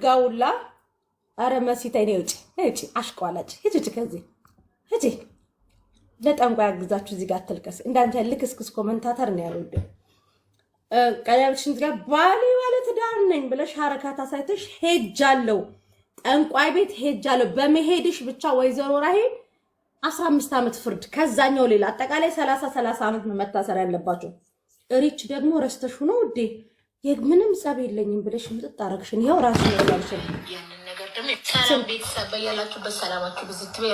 ጋውላ አረ መሲታይ ነው እጪ አሽቋላጭ ሂጂ ከዚህ ሂጂ ለጠንቋይ አግዛችሁ እዚህ ጋር አትልከስ እንዳንተ ልክስክስ ኮሜንታተር ነው ያለው ቀያልሽን ጋር ባሊ ማለት ዳር ነኝ ብለሽ ሐረካታ ሳይተሽ ሄጃለሁ ጠንቋይ ቤት ሄጃለሁ በመሄድሽ ብቻ ወይዘሮ ራሄ 15 ዓመት ፍርድ ከዛኛው ሌላ አጠቃላይ 30 ዓመት ነው መታሰር ያለባችሁ ሪች ደግሞ ረስተሽ ነው እንዴ የምንም ጸብ የለኝም ብለሽ ምጥጥ አረግሽን ይሄው ራስ ነው ያልሽኝ ያንን ነገር ደግሞ ሰላም ቤተሰብ ያላችሁ በሰላማችሁ ብዙት በይ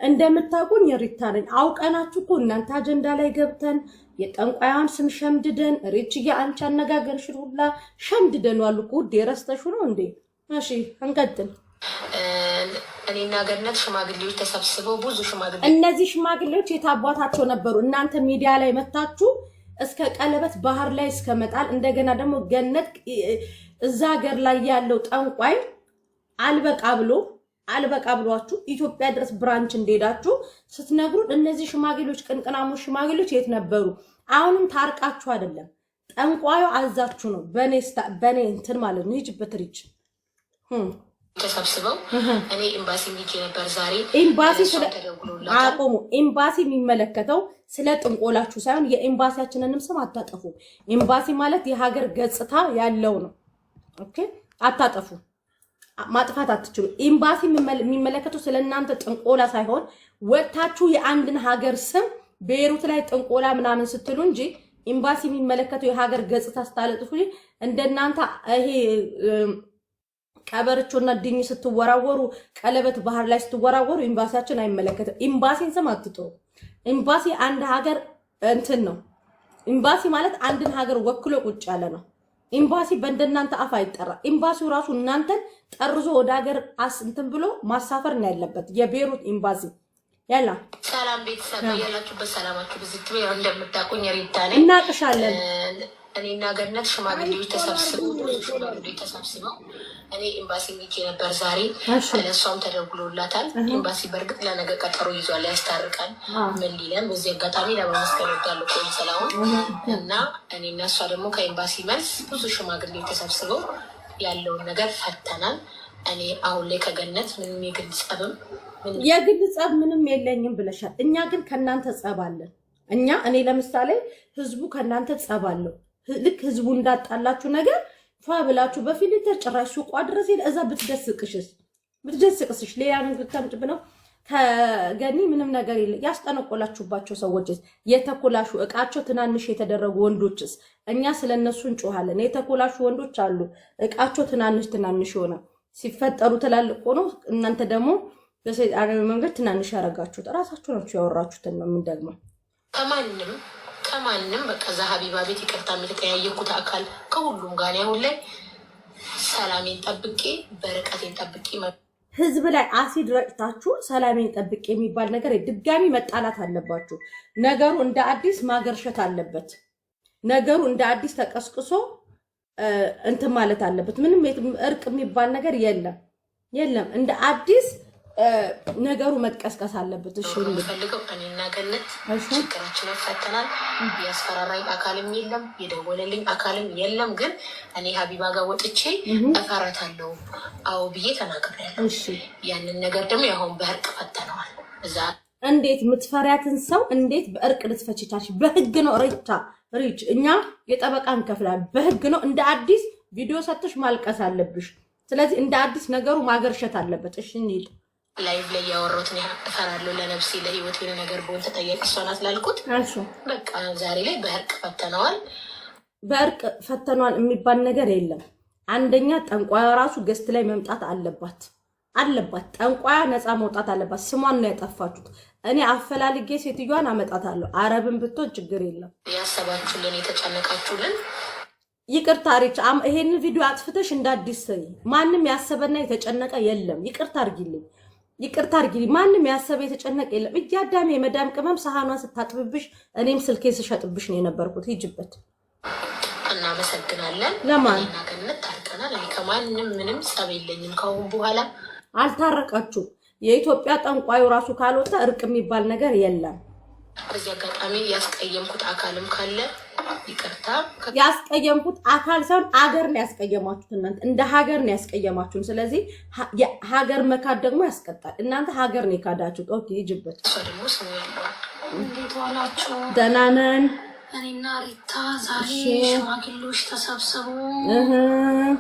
እንደምታውቁኝ ሪታ ነኝ አውቀናችሁ እኮ እናንተ አጀንዳ ላይ ገብተን የጠንቋያን ስም ሸምድደን ሪችዬ አንቺ አነጋገርሽ ሁላ ሸምድደን ዋሉ እኮ ረስተሽ ነው እንዴ እሺ እንቀጥል እኔና ገነት ሽማግሌዎች ተሰብስበው ብዙ ሽማግሌዎች እነዚህ ሽማግሌዎች የታባታቸው ነበሩ እናንተ ሚዲያ ላይ መታችሁ እስከ ቀለበት ባህር ላይ እስከመጣል እንደገና ደግሞ ገነት እዛ ሀገር ላይ ያለው ጠንቋይ አልበቃ ብሏችሁ ኢትዮጵያ ድረስ ብራንች እንደሄዳችሁ ስትነግሩን እነዚህ ሽማግሌዎች ቅንቅናሞች ሽማግሌዎች የት ነበሩ አሁንም ታርቃችሁ አይደለም ጠንቋዩ አዛችሁ ነው በኔ እንትን ማለት ነው ይጅበት ሪች ተሰብስበው እኔ ኤምባሲ ሄጄ ነበር ዛሬ ኤምባሲ የሚመለከተው ስለ ጥንቆላችሁ ሳይሆን የኤምባሲያችንንም ስም አታጠፉ ኤምባሲ ማለት የሀገር ገጽታ ያለው ነው ኦኬ አታጠፉ ማጥፋት አትችሉ ኤምባሲ የሚመለከተው ስለናንተ ጥንቆላ ሳይሆን ወጣችሁ የአንድን ሀገር ስም ቤሩት ላይ ጥንቆላ ምናምን ስትሉ እንጂ ኤምባሲ የሚመለከተው የሀገር ገጽታ ስታለጥፉ እንደናንተ ይሄ ቀበርቾና ድኝ ስትወራወሩ ቀለበት ባህር ላይ ስትወራወሩ ኤምባሲያችን አይመለከተም ኤምባሲን ስም አትጥሩ ኤምባሲ አንድ ሀገር እንትን ነው ኤምባሲ ማለት አንድን ሀገር ወክሎ ቁጭ ያለ ነው ኤምባሲ በእንደናንተ አፍ አይጠራ ኤምባሲው ራሱ እናንተን ጠርዞ ወደ ሀገር እንትን ብሎ ማሳፈር ነው ያለበት የቤሩት ኤምባሲ ያላ ሰላም ቤተሰብ ያላችሁ በሰላማችሁ ብዙት በይ እንደምታውቁኝ ሪታ ነኝ እናቅሻለን እኔና ገነት ሽማግሌዎች ተሰብስበው እኔ ኤምባሲ ሄጄ ነበር ዛሬ ለሷም ተደውሎላታል ኤምባሲ በርግጥ ለነገ ቀጠሮ ይዟል ያስታርቃል ምን ሊለን በዚህ አጋጣሚ ለማመስገን ወዳለሁ ቆንስላው እና እኔና እሷ ደግሞ ከኤምባሲ መልስ ብዙ ሽማግሌዎች ተሰብስበው ያለውን ነገር ፈተናል እኔ አሁን ላይ ከገነት ምንም የግል ጸብ ምንም የለኝም ብለሻል እኛ ግን ከናንተ ጸብ አለን እኔ ለምሳሌ ህዝቡ ከናንተ ጸብ አለው ልክ ህዝቡ እንዳጣላችሁ ነገር ፋብላችሁ በፊልተር ጭራሽ ሱቋ ድረስ እዛ ብትደስቅስሽ ሌላ ነገር ታምጭብ ነው ከገኒ ምንም ነገር የለ ያስጠነቆላችሁባቸው ሰዎች የተኮላሹ እቃቸው ትናንሽ የተደረጉ ወንዶችስ እኛ ስለነሱ እንጮሃለን የተኮላሹ ወንዶች አሉ እቃቸው ትናንሽ ሆነ ሲፈጠሩ ትላልቅ ሆኖ እናንተ ደግሞ በሰይጣን መንገድ ትናንሽ ያረጋችሁት ራሳችሁ ናችሁ ያወራችሁትን ነው የምንደግመው ከማንም በቃ ሀቢባ ቤት ይቅርታ የተጠያየኩት አካል ከሁሉም ጋር ያሁን ላይ ሰላሜን ጠብቄ በርቀቴን ጠብቄ ህዝብ ላይ አሲድ ረጭታችሁ ሰላሜን ጠብቄ የሚባል ነገር ድጋሚ መጣላት አለባችሁ ነገሩ እንደ አዲስ ማገርሸት አለበት ነገሩ እንደ አዲስ ተቀስቅሶ እንትን ማለት አለበት ምንም እርቅ የሚባል ነገር የለም እንደ አዲስ ነገሩ መጥቀስቀስ አለበት እሺ እንፈልገው እኔና ገነት ችግራችንን ፈተናል ያስፈራራኝ አካልም የለም የደወለልኝ አካልም የለም ግን እኔ ሀቢባ ጋር ወጥቼ እፈራታለሁ አው ብዬ ተናግሬያለሁ እሺ ያንን ነገር ደግሞ ያሁን በእርቅ ፈተነዋል እዛ እንዴት ምትፈሪያትን ሰው እንዴት በእርቅ ልትፈቺታሽ በህግ ነው ሪች እኛ የጠበቃን ከፍላል በህግ ነው እንደ አዲስ ቪዲዮ ሰጥሽ ማልቀስ አለብሽ ስለዚህ እንደ አዲስ ነገሩ ማገርሸት አለበት እሺ እንሂድ ላይቭ ላይ ያወራሁት ነው እፈራለሁ ለነፍሴ ለህይወት የሆነ ነገር ቦን ተጠያቂ እሷናት ላልኩት በቃ ዛሬ ላይ በእርቅ ፈተነዋል የሚባል ነገር የለም አንደኛ ጠንቋያ ራሱ ገስት ላይ መምጣት አለባት ጠንቋያ ነፃ መውጣት አለባት ስሟን ነው ያጠፋችሁት እኔ አፈላልጌ ሴትዮዋን አመጣታለሁ አረብን ብትሆን ችግር የለም ያሰባችሁልን የተጨነቃችሁልን ይቅርታ ሪች ይሄን ቪዲዮ አጥፍተሽ እንዳዲስ ማንም ያሰበና የተጨነቀ የለም ይቅርታ አርጊልኝ ማንም ያሰበ የተጨነቀ የለም እያዳሜ የመዳም ቅመም ሳህኗን ስታጥብብሽ እኔም ስልኬ ስሸጥብሽ ነው የነበርኩት ሂጅበት እናመሰግናለን ለማንና ገነት ታርቀናል እኔ ከማንም ምንም ጸብ የለኝም ካሁን በኋላ አልታረቃችሁ የኢትዮጵያ ጠንቋዩ ራሱ ካልወጣ እርቅ የሚባል ነገር የለም በዚህ አጋጣሚ ያስቀየምኩት አካልም ካለ ይቅርታ ያስቀየምኩት አካል ሳይሆን አገር ነው ያስቀየማችሁት። እናንተ እንደ ሀገር ነው ያስቀየማችሁን። ስለዚህ ሀገር መካድ ደግሞ ያስቀጣል። እናንተ ሀገር ነው የካዳችሁት። ኦኬ ይጅበት። ደግሞ ስሙ ያለው እንዴት ዋላችሁ? ደህና ነን። እኔና ሪታ ዛሬ ሽማግሌዎች ተሰብስቡ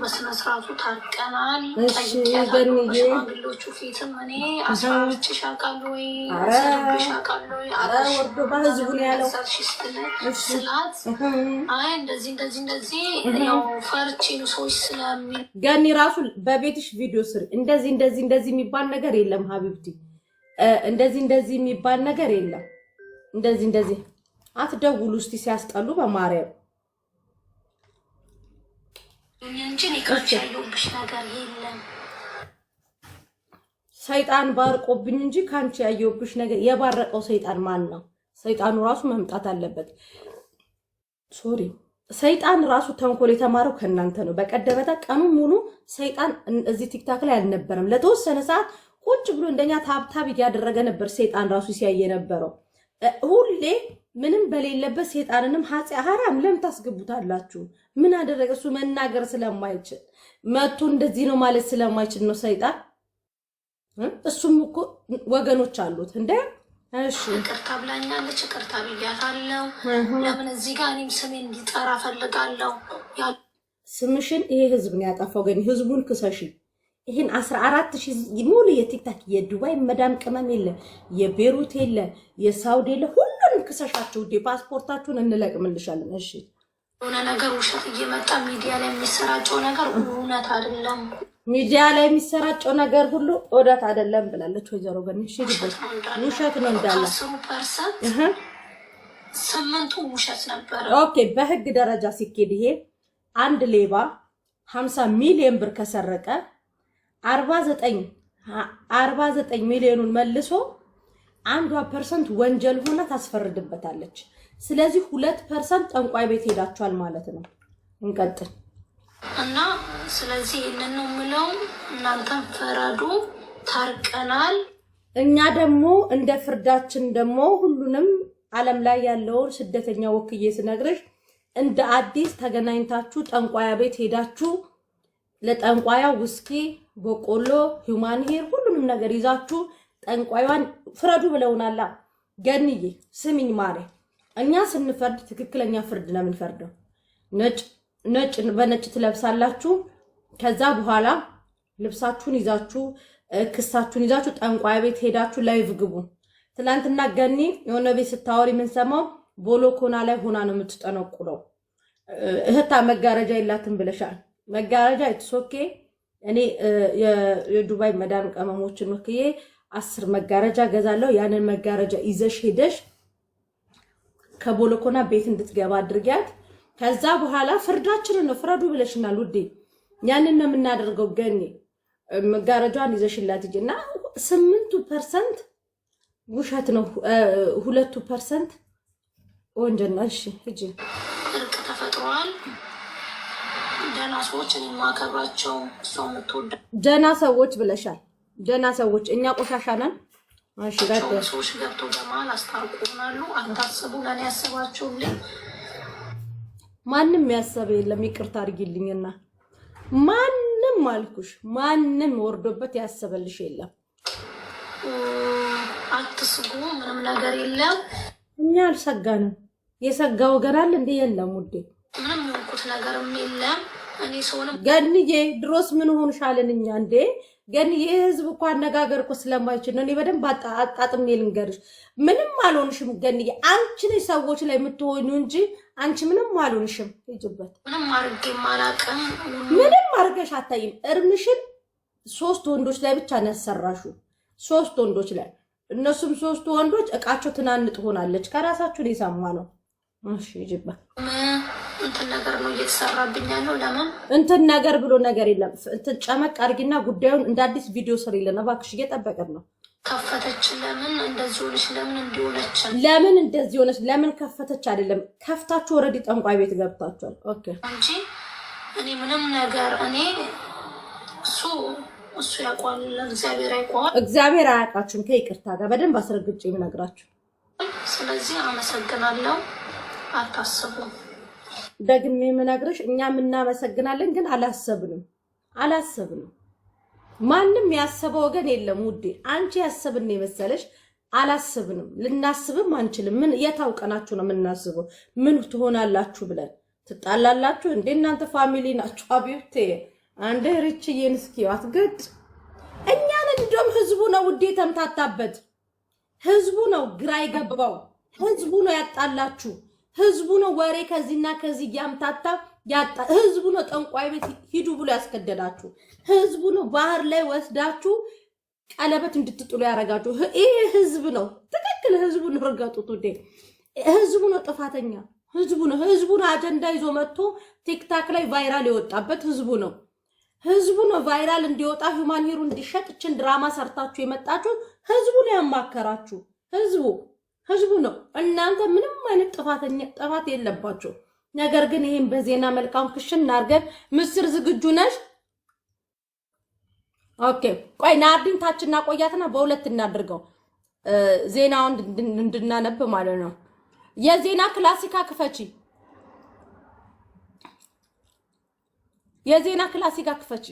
በስነ ስርዓቱ ታርቀናል። ሽማግሌዎቹ ፊትም እኔ አስራርችሽ አውቃለሁ ወይ ሰድብሽ አውቃለሁ ወርዶ በህዝቡ ነው ያለው ስላት አይ እንደዚህ ያው ፈርቼ ነው ሰዎች ስለሚል ገኒ ራሱ በቤትሽ ቪዲዮ ስሪ። እንደዚህ የሚባል ነገር የለም ሀቢብቲ። እንደዚህ የሚባል ነገር የለም። እንደዚህ አትደውሉ እስቲ ሲያስጠሉ በማርያም እንጂ ንካች ያየሁብሽ ነገር የለም። ሰይጣን ባርቆብኝ እንጂ ካንቺ ያየሁብሽ ነገር የባረቀው ሰይጣን ማን ነው? ሰይጣኑ ራሱ መምጣት አለበት። ሶሪ ሰይጣን ራሱ ተንኮል የተማረው ከእናንተ ነው። በቀደመታ ቀኑ ሙሉ ሰይጣን እዚህ ቲክታክ ላይ አልነበረም። ለተወሰነ ሰዓት ቁጭ ብሎ እንደኛ ታብታብ እያደረገ ነበር ሰይጣን ራሱ ሲያየ ነበረው። ሁሌ ምንም በሌለበት ሰይጣንንም ሐራም ለምን ታስገቡታላችሁ? ምን አደረገ? እሱ መናገር ስለማይችል መጥቶ እንደዚህ ነው ማለት ስለማይችል ነው ሰይጣን። እሱም እኮ ወገኖች አሉት እንደ እሺ ይቅርታ ብላኛለች፣ ይቅርታ ብያታለሁ። ለምን እዚህ ጋር እኔም ስሜን እንዲጠራ ፈልጋለሁ። ስምሽን ይሄ ህዝብ ነው ያጠፋው። ግን ህዝቡን ክሰሺ። ይሄን 14000 ሙሉ የቲክታክ የዱባይ መዳም ቅመም የለ፣ የቤሩት የለ፣ የሳውዲ የለ፣ ሁሉንም ክሰሻቸው። ፓስፖርታችሁን እንለቅምልሻለን። እሺ የሆነ ነገር ውሸት እየመጣ ሚዲያ ላይ የሚሰራጨው ነገር እውነት አይደለም። ሚዲያ ላይ የሚሰራጨው ነገር ሁሉ እውነት አይደለም ብላለች ወይዘሮ ገኒ። እሺ ውሸት ነው እንዳለ 10% 8ቱ ውሸት ነበር። ኦኬ በህግ ደረጃ ሲኬድ ይሄ አንድ ሌባ 50 ሚሊዮን ብር ከሰረቀ 49 ሚሊዮኑን መልሶ 1% ወንጀል ሆና ታስፈርድበታለች። ስለዚህ 2% ጠንቋይ ቤት ሄዳችኋል ማለት ነው። እንቀጥል እና ስለዚህ ይሄንን ነው የምለው። እናንተም ፈረዱ፣ ታርቀናል። እኛ ደግሞ እንደ ፍርዳችን ደግሞ ሁሉንም ዓለም ላይ ያለውን ስደተኛ ወክዬ ስነግርሽ እንደ አዲስ ተገናኝታችሁ ጠንቋያ ቤት ሄዳችሁ ለጠንቋያ ውስኪ፣ በቆሎ፣ ሂውማን ሄር ሁሉንም ነገር ይዛችሁ ጠንቋይዋን ፍረዱ ብለውናላ። ገንዬ ስሚኝ ማሬ፣ እኛ ስንፈርድ ትክክለኛ ፍርድ ነው የምንፈርደው። ነጭ በነጭ ትለብሳላችሁ። ከዛ በኋላ ልብሳችሁን ይዛችሁ ክሳችሁን ይዛችሁ ጠንቋይ ቤት ሄዳችሁ ላይቭ ግቡ። ትላንትና ገኒ የሆነ ቤት ስታወሪ የምንሰማው ቦሎኮና ላይ ሆና ነው የምትጠነቁለው። እህታ መጋረጃ የላትም ብለሻል። መጋረጃ ኢትሶኬ እኔ የዱባይ መዳም ቀመሞችን ወክዬ 10 መጋረጃ ገዛለሁ። ያንን መጋረጃ ይዘሽ ሄደሽ ከቦሎኮና ቤት እንድትገባ አድርጊያት። ከዛ በኋላ ፍርዳችንን ነው ፍረዱ ብለሽናል ውዴ። ያንን ነው የምናደርገው። ገኒ መጋረጃን ይዘሽላት ሂጂና 8% ውሸት ነው፣ 2% ወንጀል ነው። እሺ ሂጂ። እርቅ ተፈጥሯል። ደህና ሰዎች እኔ ማከብራቸው እሷ የምትወዳ ደህና ሰዎች ብለሻል። ደህና ሰዎች እኛ ቆሻሻ ነን። እሺ ሰዎች ገብቶ በመሀል አስታርቁናሉ። አታስቡ፣ ለእኔ ያስባችሁልኝ። ማንም ያሰበ የለም። ይቅርታ አድርጊልኝና ማንም አልኩሽ፣ ማንም ወርዶበት ያሰበልሽ የለም። አትስጉ፣ ምንም ነገር የለም። እኛ አልሰጋንም። የሰጋ ወገን አለ እንዴ? የለም ውዴ፣ ምንም የሆንኩት ነገርም የለም። እኔ ሰውንም ገንዬ ድሮስ ምን ሆንሻልን? እኛ እንዴ ገንዬ ህዝብ እኮ አነጋገር እኮ ስለማይችል ነው። እኔ በደንብ አጣጥሜ ልንገርሽ፣ ምንም አልሆንሽም ገንዬ። አንቺ ነሽ ሰዎች ላይ የምትሆኙ እንጂ አንቺ ምንም አልሆንሽም። ሂጂበት። ምንም አድርጌ አላውቅም። ምንም አድርገሽ አታይም። እርምሽን 3 ወንዶች ላይ ብቻ ነው ያሰራሽው። 3 ወንዶች ላይ፣ እነሱም 3 ወንዶች እቃቸው ትናንጥ ሆናለች። ከራሳችሁ ነው የሰማ ነው። እሺ ሂጂበት። እንትን ነገር ነው እየተሰራብኝ ያለው። ለምን እንትን ነገር ብሎ ነገር የለም። እንትን ጨመቅ አድርጊና ጉዳዩን እንደ አዲስ ቪዲዮ ስሪልን እባክሽ። እየጠበቀን ነው። ከፈተች። ለምን እንደዚህ ሆነች? ለምን እንዲሆነች? ለምን እንደዚህ ሆነች? ለምን ከፈተች? አይደለም ከፍታችሁ ኦልሬዲ ጠንቋይ ቤት ገብታችኋል። ኦኬ እንጂ እኔ ምንም ነገር እኔ እሱ ያውቃል፣ እግዚአብሔር ያውቃል። እግዚአብሔር አያውቃችሁም። ከይቅርታ ጋር በደንብ አስረግጬ የምነግራችሁ። ስለዚህ አመሰግናለሁ። አታስቡ። ደግሜ የምነግርሽ እኛም እናመሰግናለን፣ ግን አላሰብንም። ማንም ያሰበው ወገን የለም ውዴ። አንቺ ያሰብን የመሰለሽ አላሰብንም። ልናስብም አንችልም። ምን የታውቀናችሁ ነው የምናስበው? ምን ትሆናላችሁ ብለን ትጣላላችሁ እንዴ? እናንተ ፋሚሊ ናችሁ። አብዩቴ አንዴ ሪችዬን እስኪ አትገጭ። እኛን እንደውም ህዝቡ ነው ውዴ ተምታታበት። ህዝቡ ነው ግራ ይገባው። ህዝቡ ነው ያጣላችሁ። ህዝቡ ነው ወሬ ከዚህና ከዚህ ያምታታ ያጣ። ህዝቡ ነው ጠንቋይ ቤት ሂዱ ብሎ ያስከደዳችሁ። ህዝቡ ነው ባህር ላይ ወስዳችሁ ቀለበት እንድትጥሉ ያረጋችሁ። ይሄ ህዝብ ነው። ትክክል ህዝቡ ነው። ረጋጡት ወዴ ህዝቡ ነው ጥፋተኛ። ህዝቡ ነው አጀንዳ ይዞ መጥቶ ቲክታክ ላይ ቫይራል የወጣበት ህዝቡ ነው። ህዝቡ ነው ቫይራል እንዲወጣ ሂውማን ሂሩ እንዲሸጥ እችን ድራማ ሰርታችሁ የመጣችሁ ህዝቡ ነው ያማከራችሁ። ህዝቡ ነው። እናንተ ምንም አይነት ጥፋት የለባችሁ። ነገር ግን ይሄን በዜና መልካም ክሽን አድርገን ምስር ዝግጁ ነሽ? ኦኬ ቆይ ናርዲን ታችና ቆያትና በሁለት እናድርገው ዜናውን እንድናነብ ማለት ነው። የዜና ክላሲካ ክፈቺ። የዜና ክላሲካ ክፈቺ።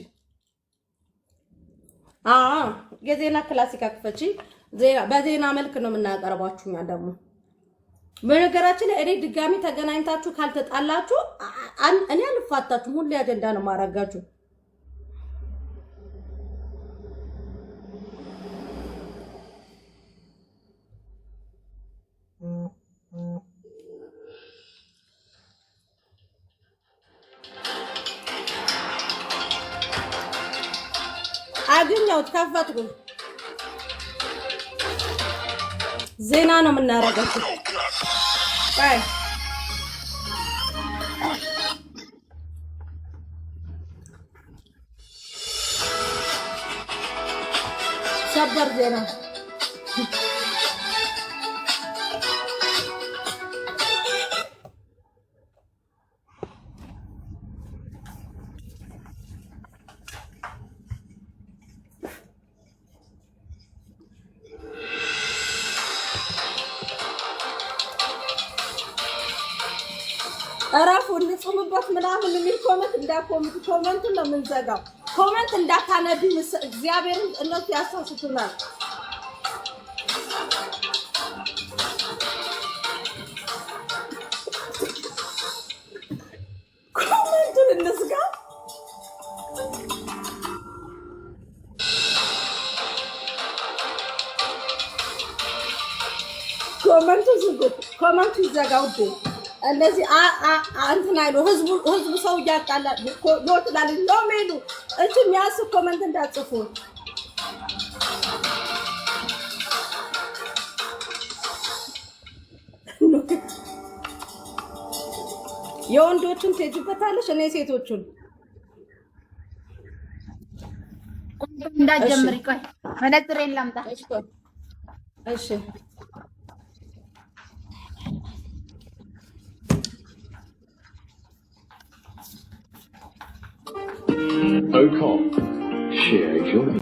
የዜና ክላሲካ ክፈቺ። በዜና መልክ ነው የምናቀርባችሁኛ። ደግሞ በነገራችን ላይ እኔ ድጋሚ ተገናኝታችሁ ካልተጣላችሁ እኔ አልፋታችሁም። ሁሌ አጀንዳ ነው ማረጋችሁ። አግኛውት ከፈትኩ። ዜና ነው የምናረጋው። ባይ ሰበር ዜና አራፉ እንጽምበት ምናምን የሚል ኮመንት እንዳኮምት ኮመንቱን ነው የምንዘጋው። ኮመንት እንዳታነዱ እግዚአብሔርን እነሱ ያሳስቱናል። ኮመንቱን እንዝጋ። ኮመንቱ ዝጉት። ኮመንቱ ይዘጋው። እንደዚህ እንትን አይሉ ህዝቡ ሰው ያቃላ ይወጣል ነው ሜሉ እቺ የሚያስብ ኮመንት እንዳጽፉ። የወንዶችን ትሄጂበታለሽ፣ እኔ ሴቶቹን እንዳጀምሪ። ቆይ መነጥሬን ላምጣ። እሺ Ocon, share journey.